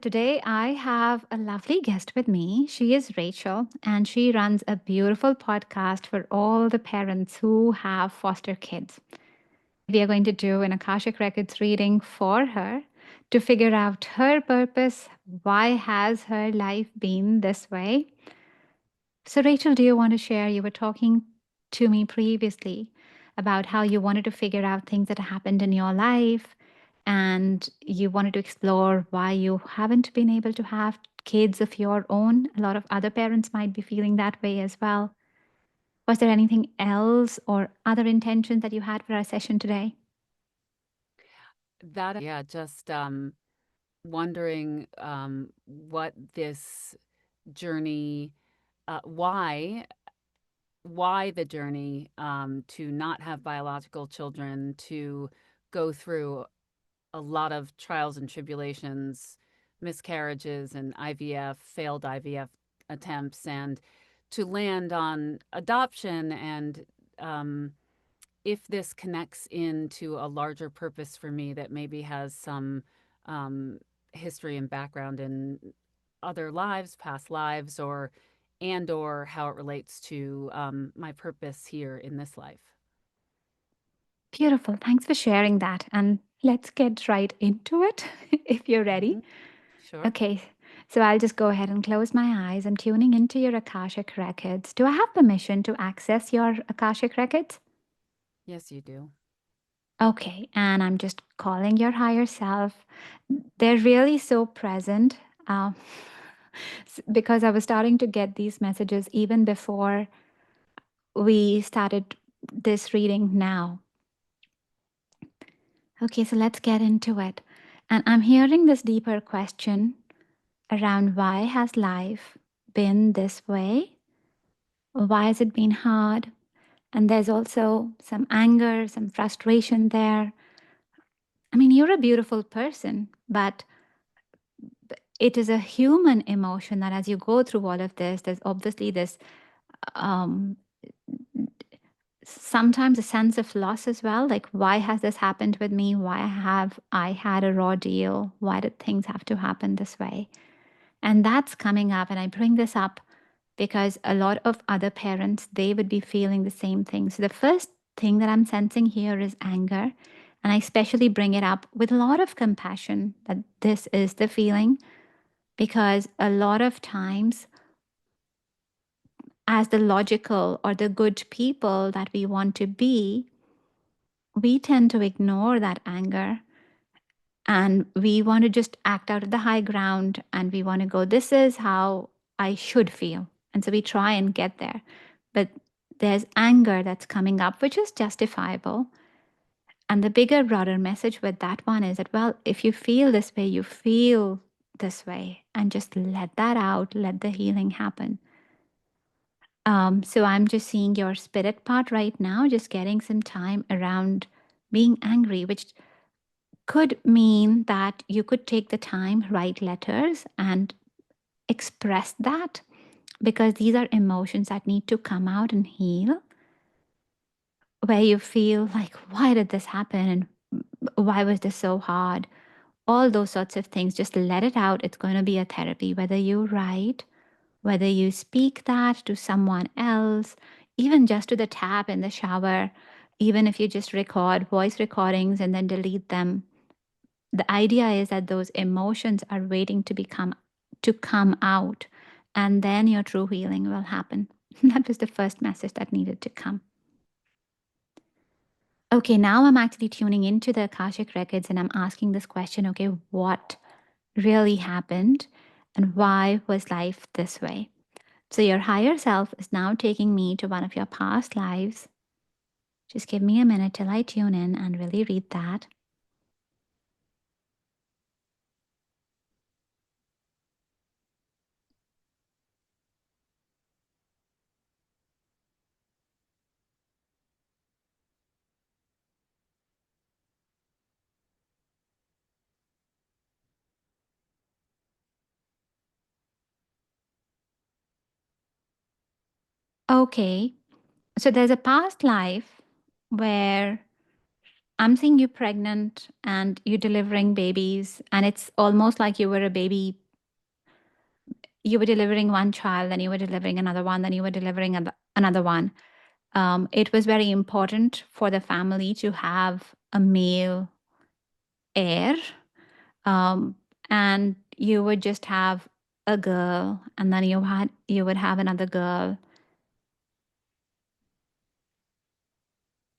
Today, I have a lovely guest with me. She is Rachel, and she runs a beautiful podcast for all the parents who have foster kids. We are going to do an Akashic Records reading for her to figure out her purpose. Why has her life been this way? So, Rachel, do you want to share? You were talking to me previously about how you wanted to figure out things that happened in your life and you wanted to explore why you haven't been able to have kids of your own. A lot of other parents might be feeling that way as well. Was there anything else or other intentions that you had for our session today? Just wondering what this journey, why the journey to not have biological children, to go through a lot of trials and tribulations, miscarriages and IVF, failed IVF attempts, and to land on adoption and um, if this connects into a larger purpose for me that maybe has some um, history and background in other lives, past lives, or how it relates to my purpose here in this life. Beautiful. Thanks for sharing that. And let's get right into it if you're ready. Mhm. Sure. Okay, so I'll just go ahead and close my eyes. I'm tuning into your Akashic Records. Do I have permission to access your Akashic Records? Yes, you do. Okay, and I'm just calling your higher self. They're really so present uh, because I was starting to get these messages even before we started this reading now. Okay, so let's get into it. And I'm hearing this deeper question around why has life been this way? Why has it been hard? And there's also some anger, some frustration there. I mean, you're a beautiful person, but it is a human emotion that as you go through all of this, there's obviously this um, sometimes a sense of loss as well. Like, why has this happened with me? Why have I had a raw deal? Why did things have to happen this way? And that's coming up. And I bring this up because a lot of other parents, they would be feeling the same thing. So the first thing that I'm sensing here is anger. And I especially bring it up with a lot of compassion that this is the feeling because a lot of times, as the logical or the good people that we want to be, we tend to ignore that anger and we want to just act out of the high ground and we want to go, this is how I should feel. And so we try and get there. But there's anger that's coming up, which is justifiable. And the bigger, broader message with that one is that, well, if you feel this way, you feel this way, and just let that out, let the healing happen. So I'm just seeing your spirit part right now, just getting some time around being angry, which could mean that you could take the time, write letters, and express that because these are emotions that need to come out and heal, where you feel like, why did this happen? And why was this so hard? All those sorts of things, just let it out. It's going to be a therapy, whether you write, whether you speak that to someone else, even just to the tap in the shower, even if you just record voice recordings and then delete them. The idea is that those emotions are waiting to come out, and then your true healing will happen. That was the first message that needed to come. Okay, now I'm actually tuning into the Akashic Records and I'm asking this question, okay, what really happened and why was life this way? So your higher self is now taking me to one of your past lives. Just give me a minute till I tune in and really read that. Okay, so there's a past life where I'm seeing you pregnant and you delivering babies, and it's almost like you were a baby. You were delivering one child, then you were delivering another one, then you were delivering another one. It was very important for the family to have a male heir. Um, and you would just have a girl, and then you would have another girl.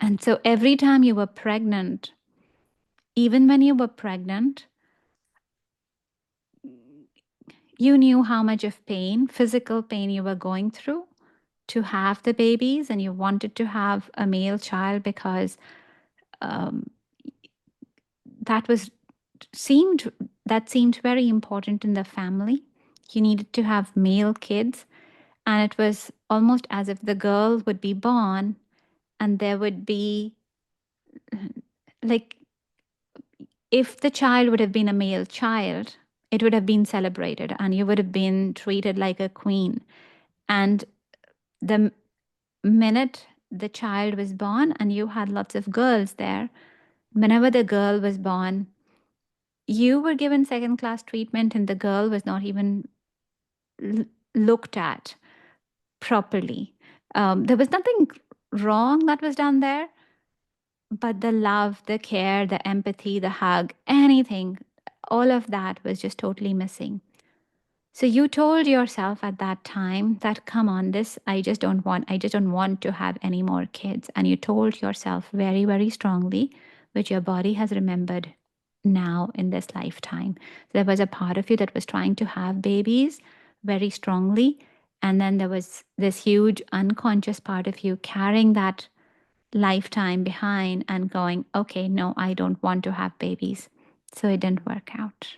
And so every time you were pregnant, even when you were pregnant, you knew how much of pain, physical pain, you were going through to have the babies, and you wanted to have a male child because um, that was seemed seemed very important in the family. You needed to have male kids, and it was almost as if the girl would be born, and there would be, like, if the child would have been a male child, it would have been celebrated and you would have been treated like a queen. And the minute the child was born and you had lots of girls there, whenever the girl was born, you were given second class treatment, and the girl was not even l- looked at properly. There was nothing wrong that was done there, but the love, the care, the empathy, the hug, anything, all of that was just totally missing. So you told yourself at that time that, come on, this, I just don't want to have any more kids. And you told yourself very, very strongly, which your body has remembered now in this lifetime. There was a part of you that was trying to have babies very strongly. And then there was this huge unconscious part of you carrying that lifetime behind and going, okay, no, I don't want to have babies. So it didn't work out.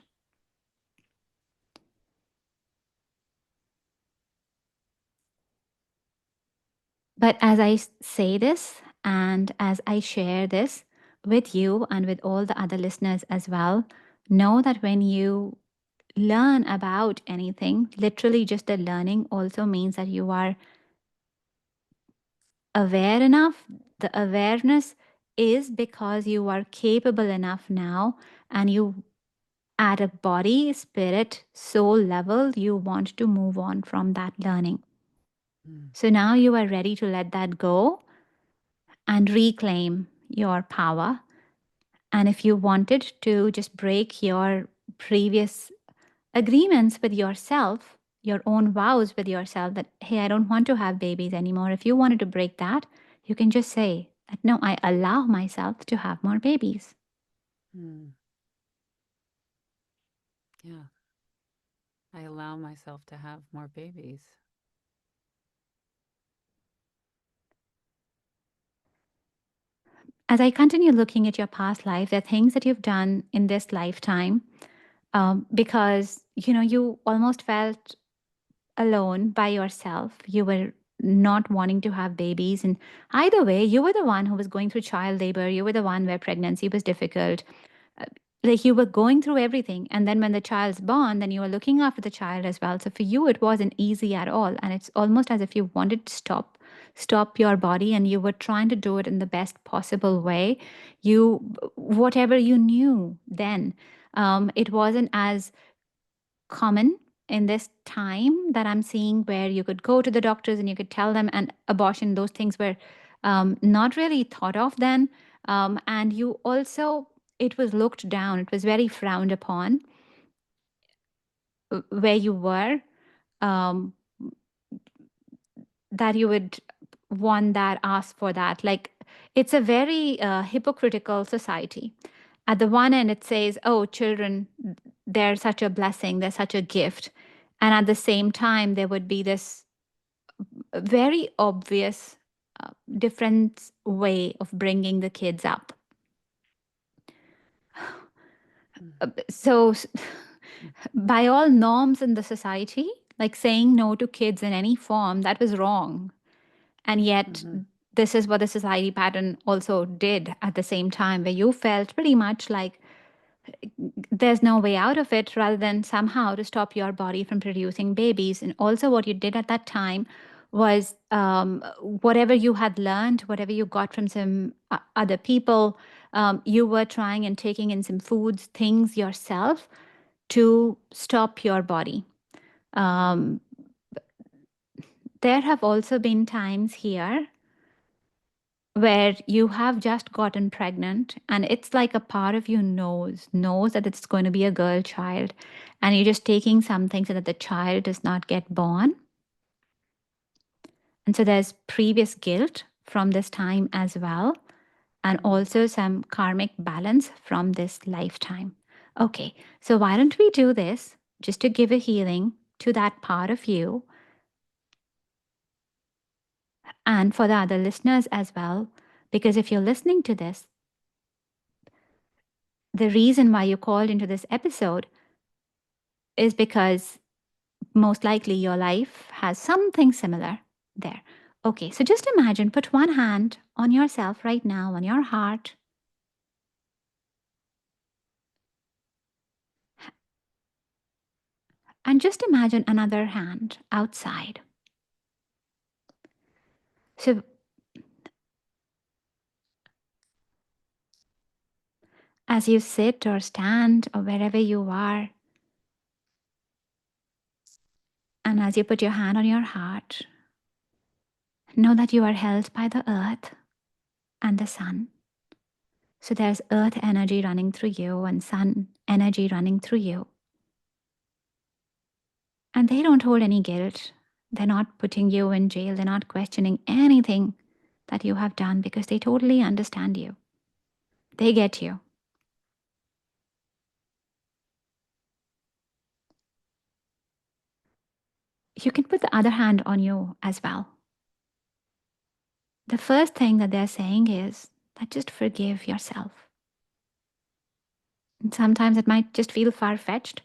But as I say this and as I share this with you and with all the other listeners as well, know that when you learn about anything, literally just the learning also means that you are aware enough. The awareness is because you are capable enough now, and you, at a body, spirit, soul level, you want to move on from that learning. Mm. So now you are ready to let that go and reclaim your power. And if you wanted to just break your previous agreements with yourself, your own vows with yourself that, hey, I don't want to have babies anymore. If you wanted to break that, you can just say that, no, I allow myself to have more babies. Mm. Yeah. I allow myself to have more babies. As I continue looking at your past life, there are things that you've done in this lifetime, because, you almost felt alone by yourself. You were not wanting to have babies. And either way, you were the one who was going through child labor. You were the one where pregnancy was difficult. Uh, Like, you were going through everything. And then when the child's born, then you were looking after the child as well. So for you, it wasn't easy at all. And it's almost as if you wanted to stop your body, and you were trying to do it in the best possible way. Whatever you knew then, it wasn't as common in this time that I'm seeing, where you could go to the doctors and you could tell them, and abortion, those things were not really thought of then. And you also, it was looked down, it was very frowned upon where you were, um, that you would want that, ask for that. Like, it's a very hypocritical society. At the one end, it says, oh, children, they're such a blessing, they're such a gift. And at the same time, there would be this very obvious different way of bringing the kids up. Mm. So, by all norms in the society, like saying no to kids in any form, that was wrong. And yet, Mm-hmm. this is what the society pattern also did at the same time, where you felt pretty much like there's no way out of it, rather than somehow to stop your body from producing babies. And also, what you did at that time was, whatever you had learned, whatever you got from some other people, You were trying and taking in some foods, things yourself to stop your body. Um, there have also been times here where you have just gotten pregnant and it's like a part of you knows that it's going to be a girl child, and you're just taking something so that the child does not get born. And so there's previous guilt from this time as well, and also some karmic balance from this lifetime. Okay, so why don't we do this just to give a healing to that part of you, and for the other listeners as well? Because if you're listening to this, the reason why you called into this episode is because most likely your life has something similar there. Okay, so just imagine, put one hand on yourself right now, on your heart, and just imagine another hand outside. So as you sit or stand or wherever you are, and as you put your hand on your heart, know that you are held by the earth and the sun. So there's earth energy running through you and sun energy running through you. And they don't hold any guilt. They're not putting you in jail. They're not questioning anything that you have done because they totally understand you. They get you. You can put the other hand on you as well. The first thing that they're saying is that just forgive yourself. And sometimes it might just feel far fetched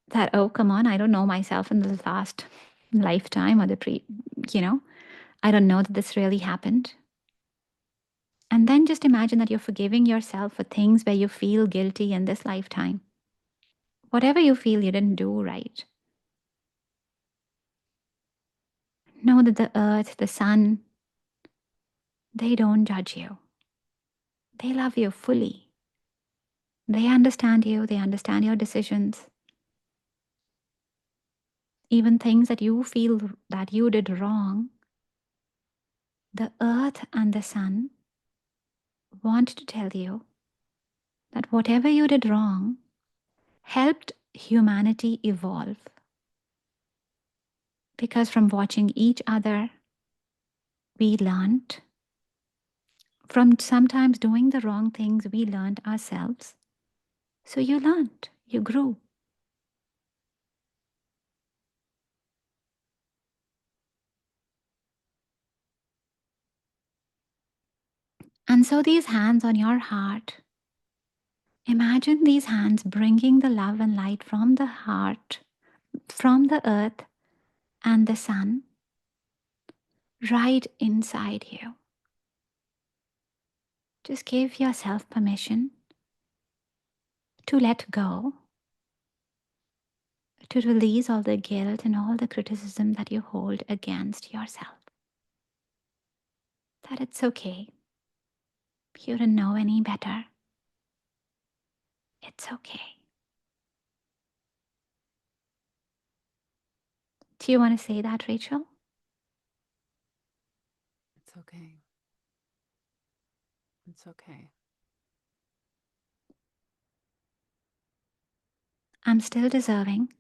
that, oh, come on, I don't know myself in the last lifetime or I don't know that this really happened. And then just imagine that you're forgiving yourself for things where you feel guilty in this lifetime. Whatever you feel you didn't do right. Know that the earth, the sun, they don't judge you. They love you fully. They understand you, they understand your decisions. Even things that you feel that you did wrong, the earth and the sun want to tell you that whatever you did wrong helped humanity evolve. Because from watching each other, we learned. From sometimes doing the wrong things, we learned ourselves. So you learned, you grew. And so these hands on your heart, imagine these hands bringing the love and light from the heart, from the earth and the sun, right inside you. Just give yourself permission to let go, to release all the guilt and all the criticism that you hold against yourself. That it's okay. You don't know any better. It's okay. Do you want to say that, Rachel? It's okay. It's okay. I'm still deserving.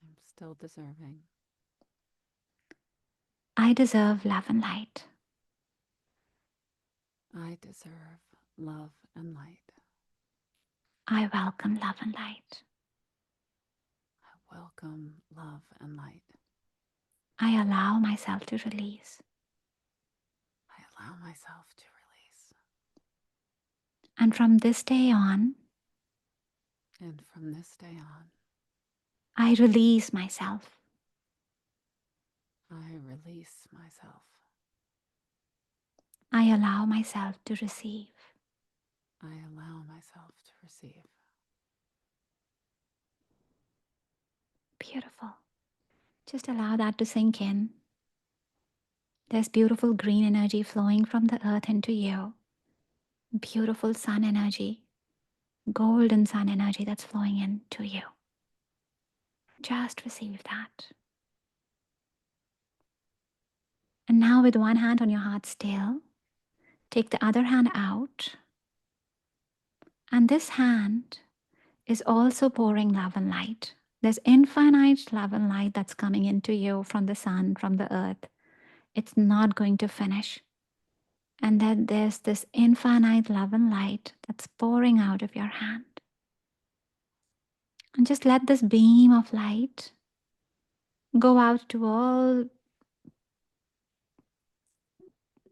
I'm still deserving. I deserve love and light. I deserve love and light. I welcome love and light. I welcome love and light. I allow myself to release. I allow myself to release. And from this day on, And from this day on, I release myself. I release myself. I allow myself to receive. I allow myself to receive. Beautiful. Just allow that to sink in. There's beautiful green energy flowing from the earth into you. beautiful sun energy, golden sun energy that's flowing into you. Just receive that. And now, with one hand on your heart still, take the other hand out. And this hand is also pouring love and light. There's infinite love and light that's coming into you from the sun, from the earth. It's not going to finish. And then there's this infinite love and light that's pouring out of your hand. And just let this beam of light go out to all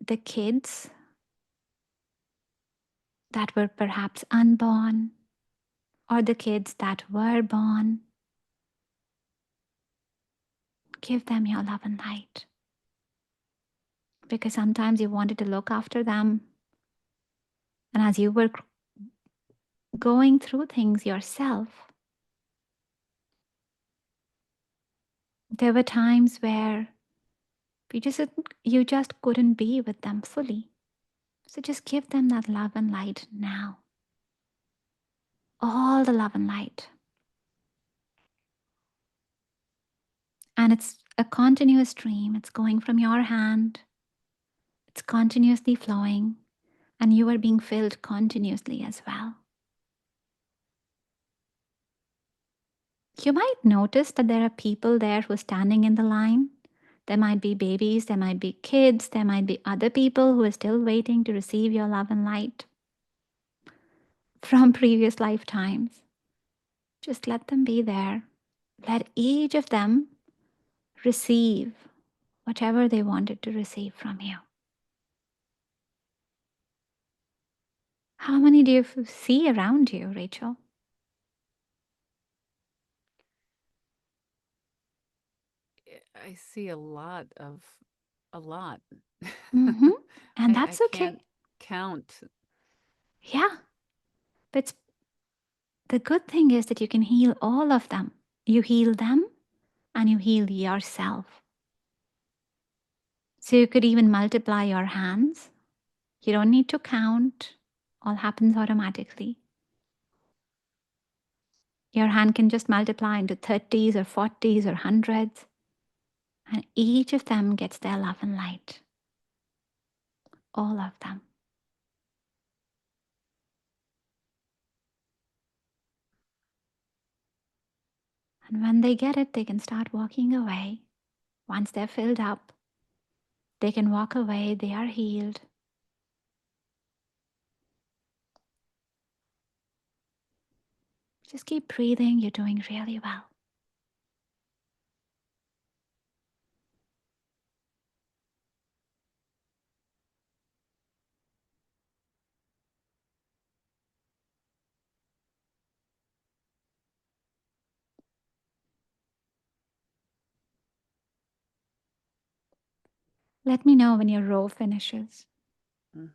the kids that were perhaps unborn, or the kids that were born. Give them your love and light. Because sometimes you wanted to look after them. And as you were going through things yourself, there were times where you just couldn't be with them fully. So just give them that love and light now. All the love and light. And it's a continuous stream. It's going from your hand. It's continuously flowing. And you are being filled continuously as well. You might notice that there are people there who are standing in the line. There might be babies, there might be kids, there might be other people who are still waiting to receive your love and light from previous lifetimes. Just let them be there. Let each of them receive whatever they wanted to receive from you. How many do you see around you, Rachel? I see a lot of a lot. Mm-hmm. And I that's okay. can't count. Yeah. But the good thing is that you can heal all of them. You heal them and you heal yourself. So you could even multiply your hands. You don't need to count, all happens automatically. Your hand can just multiply into 30s or 40s or hundreds, and each of them gets their love and light. All of them. And when they get it, they can start walking away. Once they're filled up, they can walk away, they are healed. Just keep breathing, you're doing really well. Let me know when your row finishes. Mm.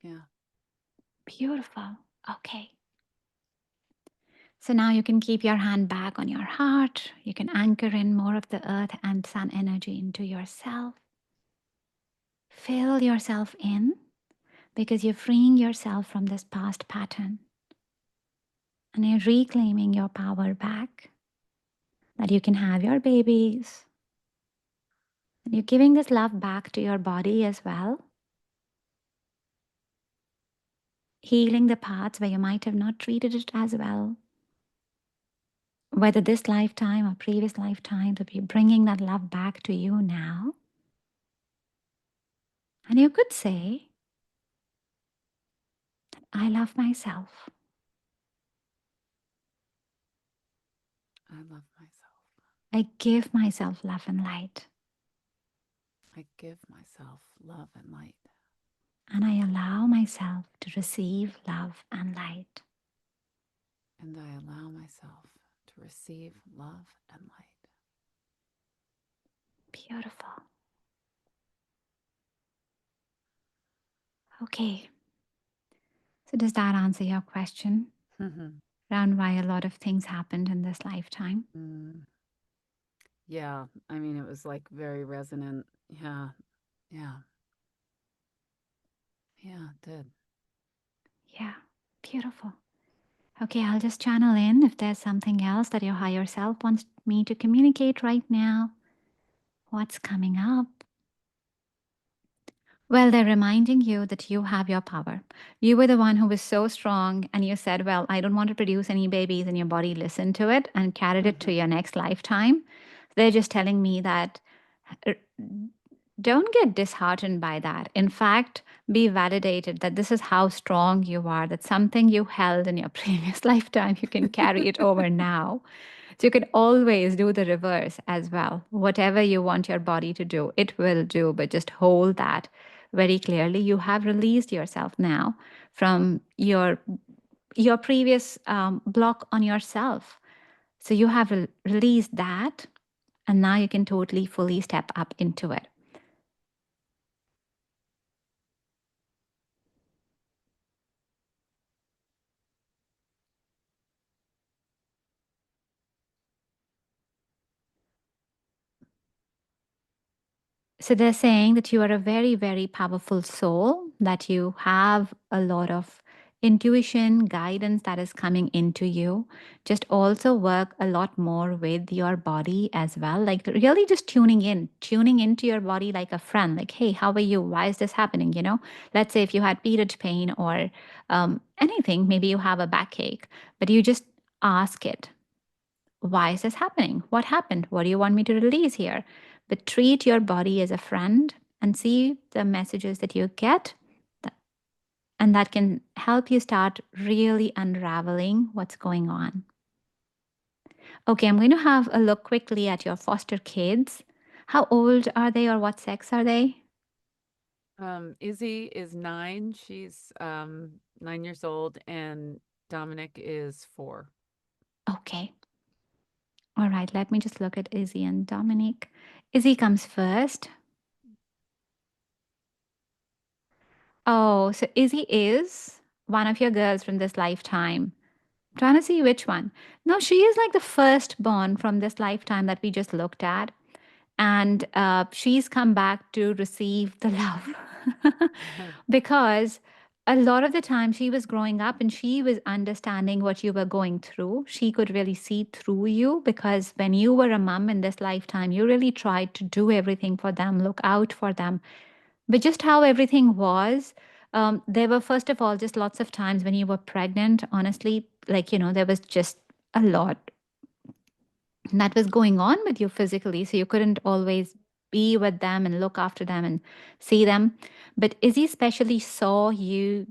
Yeah. Beautiful. Okay. So now you can keep your hand back on your heart. You can anchor in more of the earth and sun energy into yourself. Fill yourself in because you're freeing yourself from this past pattern and you're reclaiming your power back. That you can have your babies. And you're giving this love back to your body as well. Healing the parts where you might have not treated it as well. Whether this lifetime or previous lifetime, to be bringing that love back to you now. And you could say, I love myself. I love myself. I give myself love and light. I give myself love and light. And I allow myself to receive love and light. And I allow myself to receive love and light. Beautiful. Okay, So, does that answer your question Mhm. around why a lot of things happened in this lifetime? Mm. Yeah, I mean, it was, like, very resonant. Yeah, yeah, yeah, it did. Yeah, beautiful. Okay, I'll just channel in if there's something else that your higher self wants me to communicate right now. What's coming up? Well, they're reminding you that you have your power. You were the one who was so strong, and you said, well, I don't want to produce any babies, and your body listened to it and carried it to Mhm. your next lifetime. They're just telling me that uh, don't get disheartened by that. In fact, be validated that this is how strong you are, that something you held in your previous lifetime, you can carry it over now. So you can always do the reverse as well. Whatever you want your body to do, it will do, but just hold that very clearly. You have released yourself now from your previous block on yourself. So you have released that, and now you can totally fully step up into it. So they're saying that you are a very, very powerful soul, that you have a lot of intuition, guidance that is coming into you. Just also work a lot more with your body as well. Like really just tuning into your body like a friend. Like, hey, how are you? Why is this happening? Let's say if you had period pain or anything, maybe you have a backache, but you just ask it, why is this happening? What happened? What do you want me to release here? But treat your body as a friend and see the messages that you get. And that can help you start really unraveling what's going on. Okay, I'm going to have a look quickly at your foster kids. How old are they or what sex are they? Izzy is 9. She's 9 years old, and Dominic is 4. Okay. All right, let me just look at Izzy and Dominic. Izzy comes first. Oh, so Izzy is one of your girls from this lifetime. Trying to see which one. No, she is like the firstborn from this lifetime that we just looked at. And she's come back to receive the love. Because a lot of the time she was growing up and she was understanding what you were going through. She could really see through you because when you were a mom in this lifetime, you really tried to do everything for them, look out for them. But just how everything was, there were, first of all, just lots of times when you were pregnant, honestly, like, there was just a lot that was going on with you physically. So you couldn't always be with them and look after them and see them. But Izzy especially saw you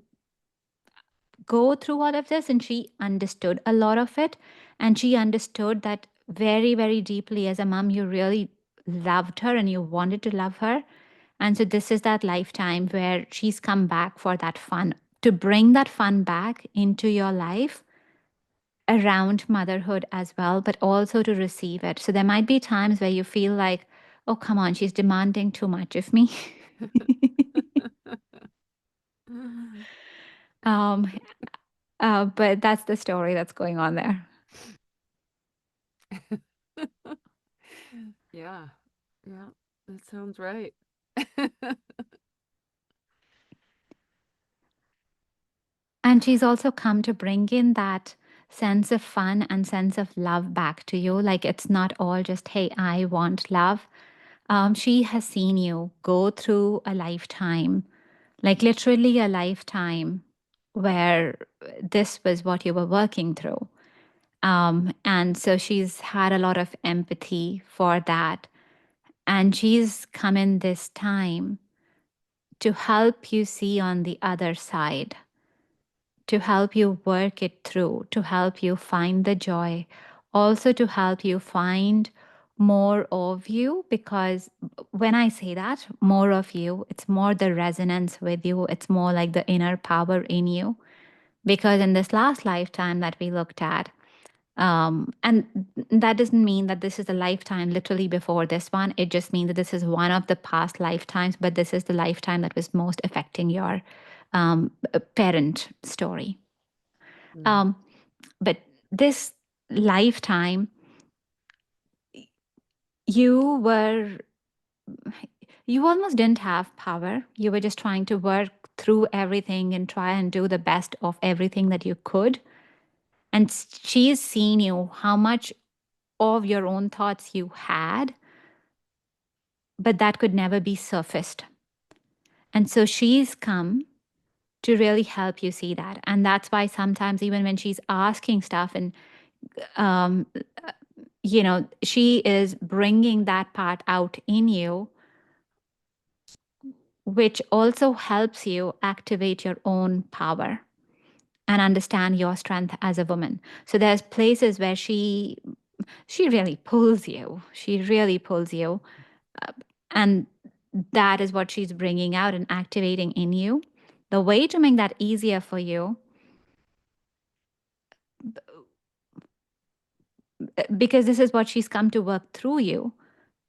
go through all of this and she understood a lot of it. And she understood that very, very deeply as a mom, you really loved her and you wanted to love her. And so this is that lifetime where she's come back for that fun, to bring that fun back into your life around motherhood as well, but also to receive it. So there might be times where you feel like, oh, come on, she's demanding too much of me. um, but that's the story that's going on there. Yeah. Yeah, that sounds right. And she's also come to bring in that sense of fun and sense of love back to you. Like it's not all just, hey, I want love. She has seen you go through a lifetime, like literally a lifetime, where this was what you were working through. And so she's had a lot of empathy for that. And she's come in this time to help you see on the other side, to help you work it through, to help you find the joy, also to help you find more of you. Because when I say that, more of you, it's more the resonance with you, it's more like the inner power in you. Because in this last lifetime that we looked at, and that doesn't mean that this is a lifetime literally before this one. It just means that this is one of the past lifetimes, but this is the lifetime that was most affecting your parent story. Mm. Um, but this lifetime, you were, you almost didn't have power. You were just trying to work through everything and try and do the best of everything that you could. And she's seen you, how much of your own thoughts you had, but that could never be surfaced. And so she's come to really help you see that. And that's why sometimes, even when she's asking stuff and, um, she is bringing that part out in you, which also helps you activate your own power and understand your strength as a woman. So there's places where she really pulls you. She really pulls you. Uh, and that is what she's bringing out and activating in you. The way to make that easier for you, because this is what she's come to work through you,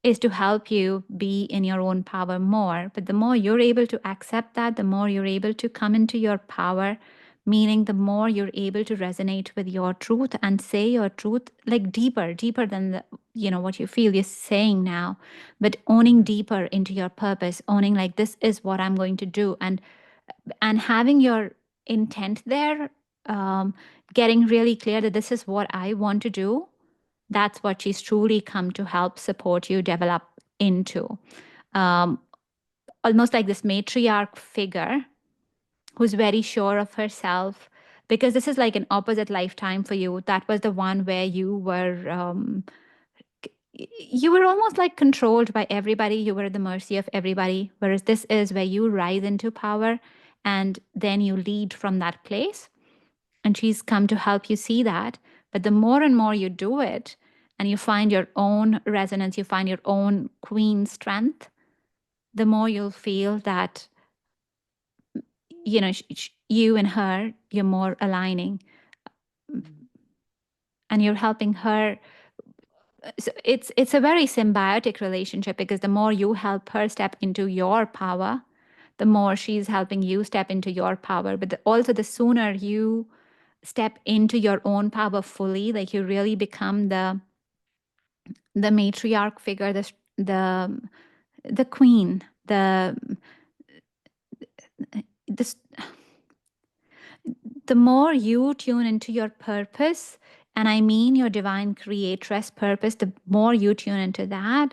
is to help you be in your own power more. But the more you're able to accept that, the more you're able to come into your power, meaning the more you're able to resonate with your truth and say your truth like deeper, deeper than what you feel you're saying now, but owning Mhm. deeper into your purpose, owning like this is what I'm going to do, and having your intent there, um, getting really clear that this is what I want to do. That's what she's truly come to help support you develop into. Um, Almost like this matriarch figure who's very sure of herself, because this is like an opposite lifetime for you. That was the one where you were almost like controlled by everybody. You were at the mercy of everybody. Whereas this is where you rise into power and then you lead from that place. And she's come to help you see that. But the more and more you do it, and you find your own resonance, you find your own queen strength, the more you'll feel that, you and her, you're more aligning, Mm. and you're helping her. So it's a very symbiotic relationship, because the more you help her step into your power, the more she's helping you step into your power. But also, the sooner you step into your own power fully, like you really become the matriarch figure, the the queen, the the more you tune into your purpose, and I mean your divine creatress purpose, the more you tune into that,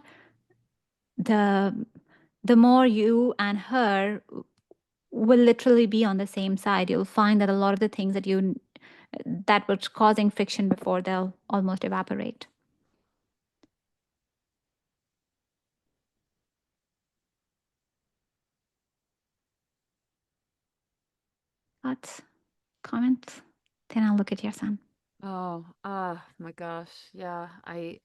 the the more you and her will literally be on the same side. You'll find that a lot of the things that was causing friction before, they'll almost evaporate. Thoughts, comments? Then I'll look at your son. Oh, my gosh. Yeah, it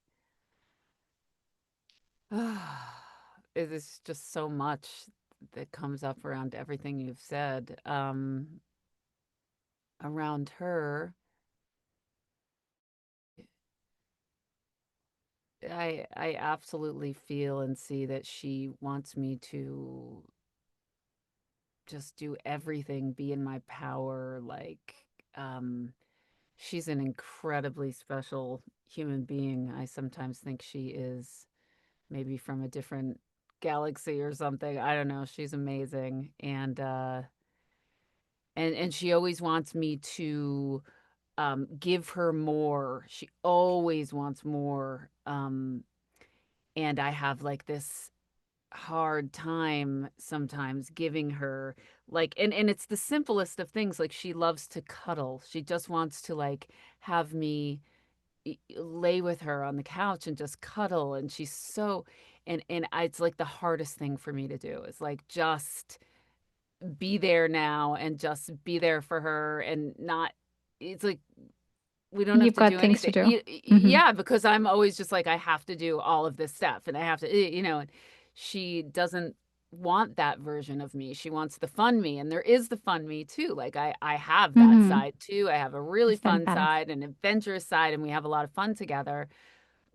is just so much that comes up around everything you've said. Around her, I absolutely feel and see that she wants me to just do everything, be in my power, um she's an incredibly special human being. I sometimes think she is maybe from a different galaxy or something. I don't know. She's amazing. And she always wants me to give her more. She always wants more. And I have like this hard time sometimes giving her like and it's the simplest of things. Like she loves to cuddle. She just wants to like have me lay with her on the couch and just cuddle, and she's so it's like the hardest thing for me to do is like just be there now and just be there for her and not it's like we don't have You've to got do things to anything. do. Mm-hmm. Yeah, because I'm always just like I have to do all of this stuff and I have to and she doesn't want that version of me. She wants the fun me, and there is the fun me too. Like I have that Mm-hmm. side too. I have a really It's that fun balance. side, an adventurous side, and we have a lot of fun together.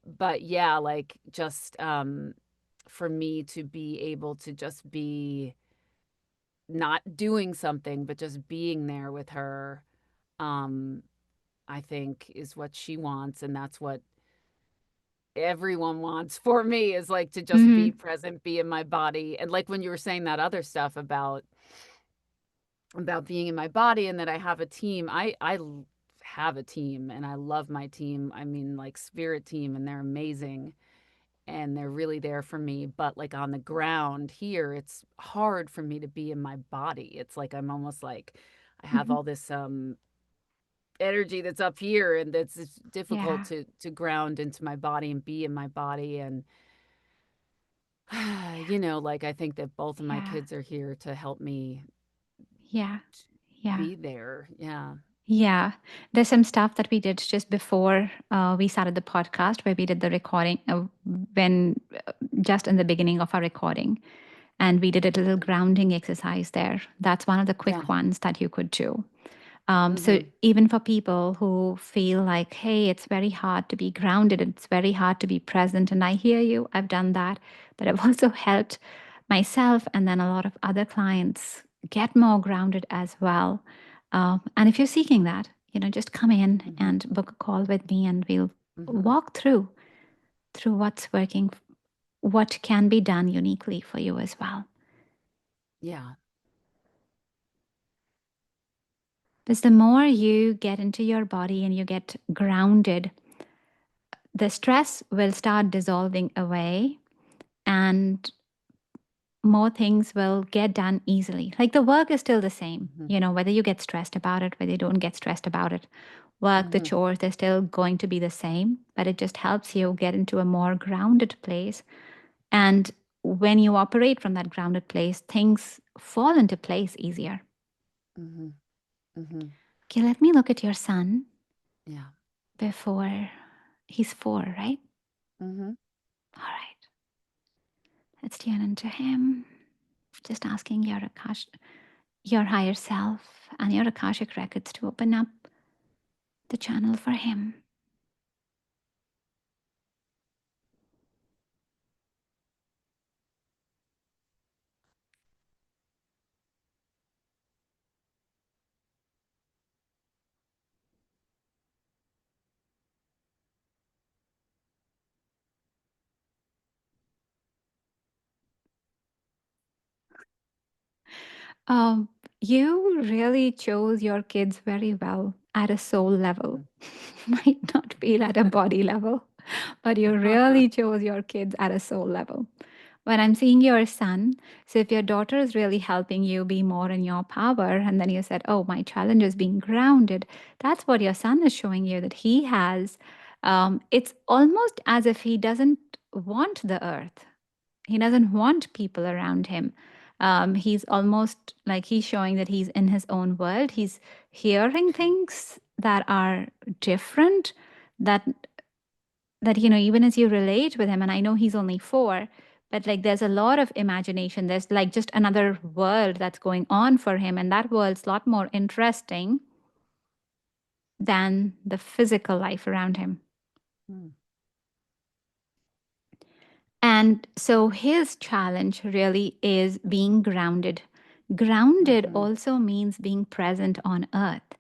But yeah, like just for me to be able to just be not doing something, but just being there with her, um, I think is what she wants, and that's what everyone wants for me is, like, to just be Mm-hmm. present, be in my body, and, like, when you were saying that other stuff about being in my body and that I have a team, have a team, and I love my team, I mean, like, spirit team, and they're amazing, and they're really there for me, but, like, on the ground here, it's hard for me to be in my body, it's like I'm almost like I have Mm-hmm. all this, energy that's up here, and it's difficult Yeah. to ground into my body and be in my body, and Yeah. you know, like, I think that both of my Yeah. kids are here to help me Yeah. Yeah. be there. Yeah. Yeah, there's some stuff that we did just before we started the podcast where we did the recording when just in the beginning of our recording. And we did a little grounding exercise there. That's one of the Yeah. quick ones that you could do. So Mhm. even for people who feel like, hey, it's very hard to be grounded, it's very hard to be present, and I hear you, I've done that, but I've also helped myself and then a lot of other clients get more grounded as well. And if you're seeking that, just come in Mhm. and book a call with me, and we'll Mhm. walk through what's working, what can be done uniquely for you as well. Yeah. Because the more you get into your body and you get grounded, the stress will start dissolving away and more things will get done easily. Like the work is still the same, Mhm. whether you get stressed about it, whether you don't get stressed about it. Work, the Mhm. chores, they're still going to be the same, but it just helps you get into a more grounded place. And when you operate from that grounded place, things fall into place easier. Mhm. Mhm. Okay, let me look at your son Yeah. before he's 4, right? Mhm. All right. Let's tune into him. Just asking your higher self and your Akashic records to open up the channel for him. Um, you really chose your kids very well at a soul level. Mhm. Might not feel at a body level, but you really chose your kids at a soul level. When I'm seeing your son, so if your daughter is really helping you be more in your power, and then you said, oh, my challenge is being grounded, that's what your son is showing you that he has. It's almost as if he doesn't want the earth, he doesn't want people around him. He's almost like he's showing that he's in his own world. He's hearing things that are different, that even as you relate with him, and I know he's only 4, but like there's a lot of imagination, there's like just another world that's going on for him, and that world's a lot more interesting than the physical life around him. Mm. And so his challenge really is being grounded. Grounded Mhm. also means being present on earth.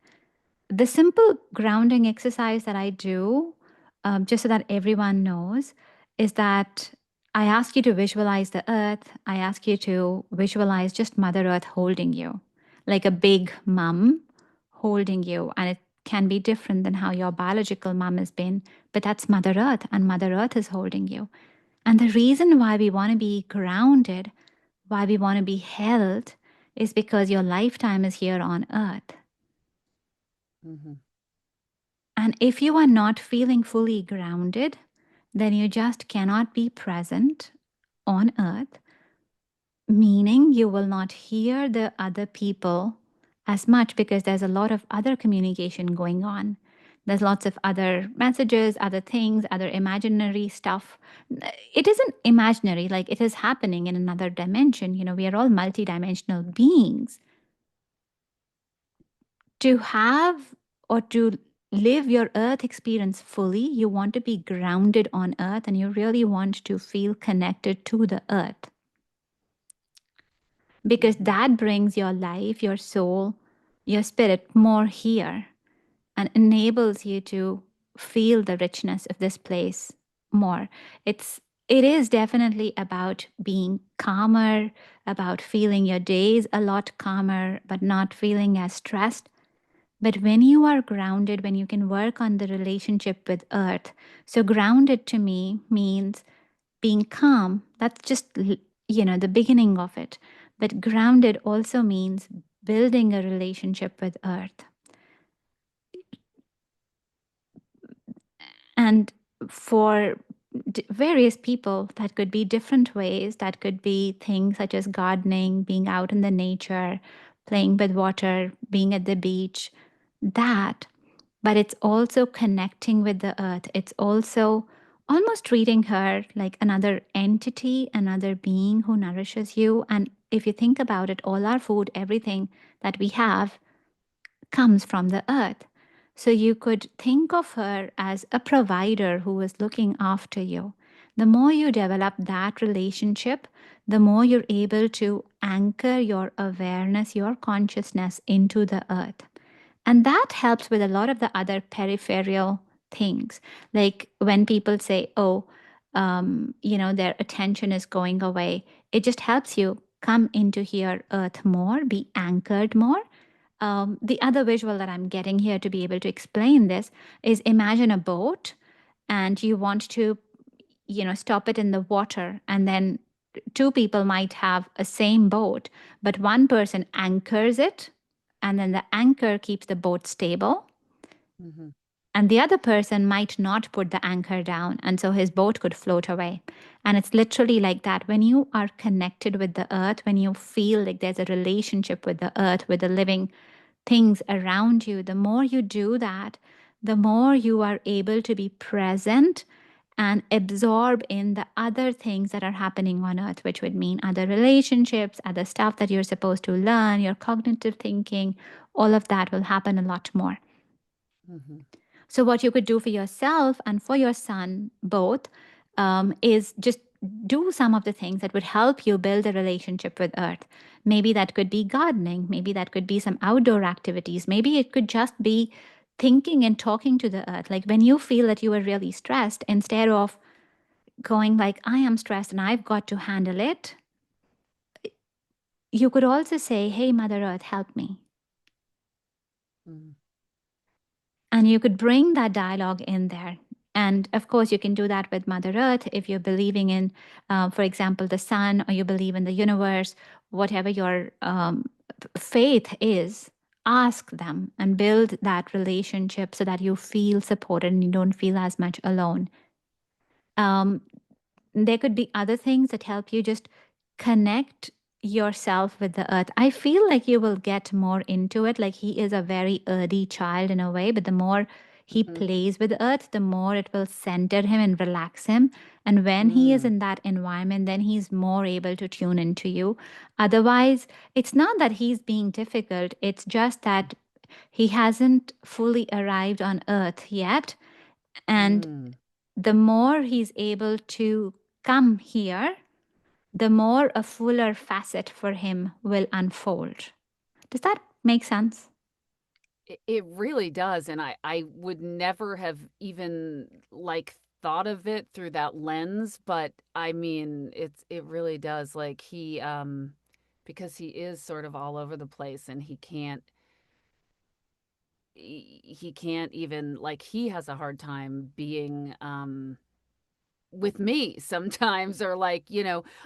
The simple grounding exercise that I do, just so that everyone knows, is that I ask you to visualize the earth. I ask you to visualize just Mother Earth holding you, like a big mom holding you. And it can be different than how your biological mom has been, but that's Mother Earth, and Mother Earth is holding you. And the reason why we want to be grounded, why we want to be held, is because your lifetime is here on earth. Mhm. And if you are not feeling fully grounded, then you just cannot be present on earth, meaning you will not hear the other people as much because there's a lot of other communication going on. There's lots of other messages, other things, other imaginary stuff. It isn't imaginary, like it is happening in another dimension. We are all multidimensional beings. To have or to live your earth experience fully, you want to be grounded on earth, and you really want to feel connected to the earth. because Mhm. that brings your life, your soul, your spirit more here and enables you to feel the richness of this place more. It is definitely about being calmer, about feeling your days a lot calmer, but not feeling as stressed. But when you are grounded, when you can work on the relationship with earth, so grounded to me means being calm. That's just, the beginning of it. But grounded also means building a relationship with earth. And for various people, that could be different ways. That could be things such as gardening, being out in the nature, playing with water, being at the beach, that. But it's also connecting with the earth. It's also almost treating her like another entity, another being who nourishes you. And if you think about it, all our food, everything that we have comes from the earth. So you could think of her as a provider who is looking after you. The more you develop that relationship, the more you're able to anchor your awareness, your consciousness into the earth. And that helps with a lot of the other peripheral things. Like when people say, oh, their attention is going away, it just helps you come into here, earth more, be anchored more. The other visual that I'm getting here to be able to explain this is imagine a boat and you want to, stop it in the water, and then two people might have a same boat, but one person anchors it, and then the anchor keeps the boat stable, Mhm. and the other person might not put the anchor down, and so his boat could float away. And it's literally like that. When you are connected with the earth, when you feel like there's a relationship with the earth, with the living things around you, the more you do that, the more you are able to be present and absorb in the other things that are happening on earth, which would mean other relationships, other stuff that you're supposed to learn, your cognitive thinking, all of that will happen a lot more. Mhm. So, what you could do for yourself and for your son both is just do some of the things that would help you build a relationship with earth. Maybe that could be gardening, maybe that could be some outdoor activities, maybe it could just be thinking and talking to the earth. Like when you feel that you are really stressed, instead of going like, I am stressed and I've got to handle it, you could also say, hey, Mother Earth, help me. Mhm. And you could bring that dialogue in there. And of course, you can do that with Mother Earth if you're believing in, for example, the sun, or you believe in the universe, whatever your faith is. Ask them and build that relationship so that you feel supported and you don't feel as much alone. Um, there could be other things that help you just connect yourself with the earth. I feel like you will get more into it. Like he is a very earthy child in a way, but the more he Mhm. plays with the earth, the more it will center him and relax him. And when he is Mm. in that environment, then he's more able to tune into you. Otherwise, it's not that he's being difficult, it's just that he hasn't fully arrived on earth yet. And Mm. the more he's able to come here, the more a fuller facet for him will unfold. Does that make sense? It really does, and I would never have even, like, thought of it through that lens, but, I mean, it really does, like, because he is sort of all over the place and he can't even like, he has a hard time being, with me sometimes or like,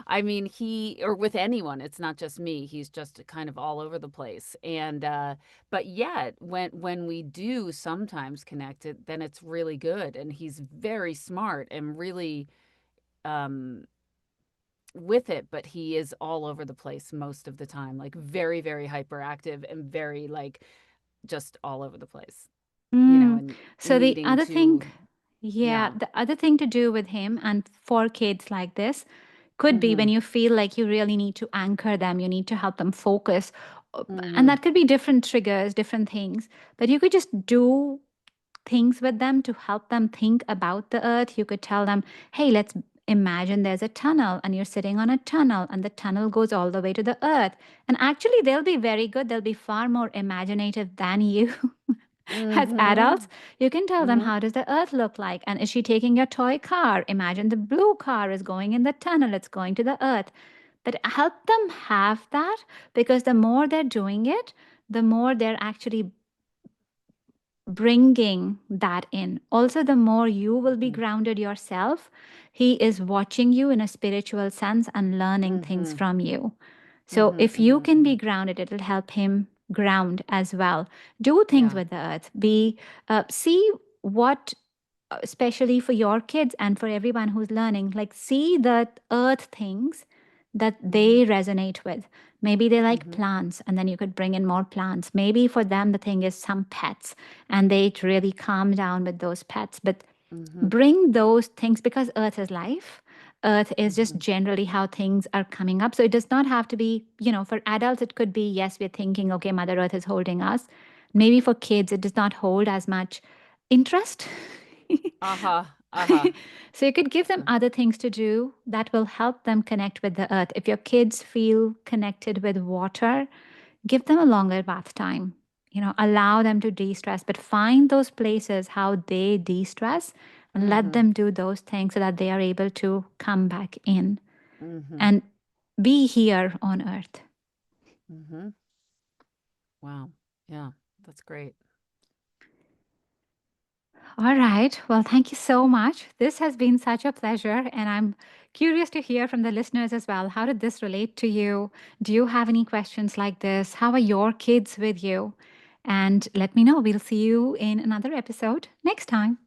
I mean, he or with anyone, it's not just me. He's just kind of all over the place. And but yet when we do sometimes connect it, then it's really good. And he's very smart and really um with it, but he is all over the place most of the time, like very, very hyperactive and very like just all over the place, Mm. and So the needing other thing, to yeah, yeah. the other thing to do with him and for kids like this could be when Mhm. you feel like you really need to anchor them, you need to help them focus. And Mhm. that could be different triggers, different things. But you could just do things with them to help them think about the earth. You could tell them, hey, let's imagine there's a tunnel and you're sitting on a tunnel and the tunnel goes all the way to the earth. And actually, they'll be very good. They'll be far more imaginative than you. As adults, Mhm. you can tell them, Mhm. how does the earth look like? And is she taking your toy car? Imagine the blue car is going in the tunnel, it's going to the earth. But help them have that, because the more they're doing it, the more they're actually bringing that in. Also, the more you will be Mhm. grounded yourself, he is watching you in a spiritual sense and learning things Mhm. from you. So, Mhm. if you Mhm. can be Mhm. grounded, it'll help him ground as well. Do things Yeah. with the earth. See what, especially for your kids and for everyone who's learning, like, see the earth things that Mhm. they resonate with. Maybe they like Mhm. plants, and then you could bring in more plants. Maybe for them, the thing is some pets, and they really calm down with those pets. But Mhm. bring those things, because earth is life. Earth is just Mhm. generally how things are coming up. So it does not have to be, for adults, it could be, yes, we're thinking, okay, Mother Earth is holding us. Maybe for kids, it does not hold as much interest. Uh-huh. Uh-huh. So you could give them other things to do that will help them connect with the earth. If your kids feel connected with water, give them a longer bath time. Allow them to de-stress, but find those places how they de-stress and let Mhm. them do those things so that they are able to come back in Mhm. and be here on earth. Mhm. Wow. Yeah. That's great. All right. Well, thank you so much. This has been such a pleasure. And I'm curious to hear from the listeners as well. How did this relate to you? Do you have any questions like this? How are your kids with you? And let me know. We'll see you in another episode next time.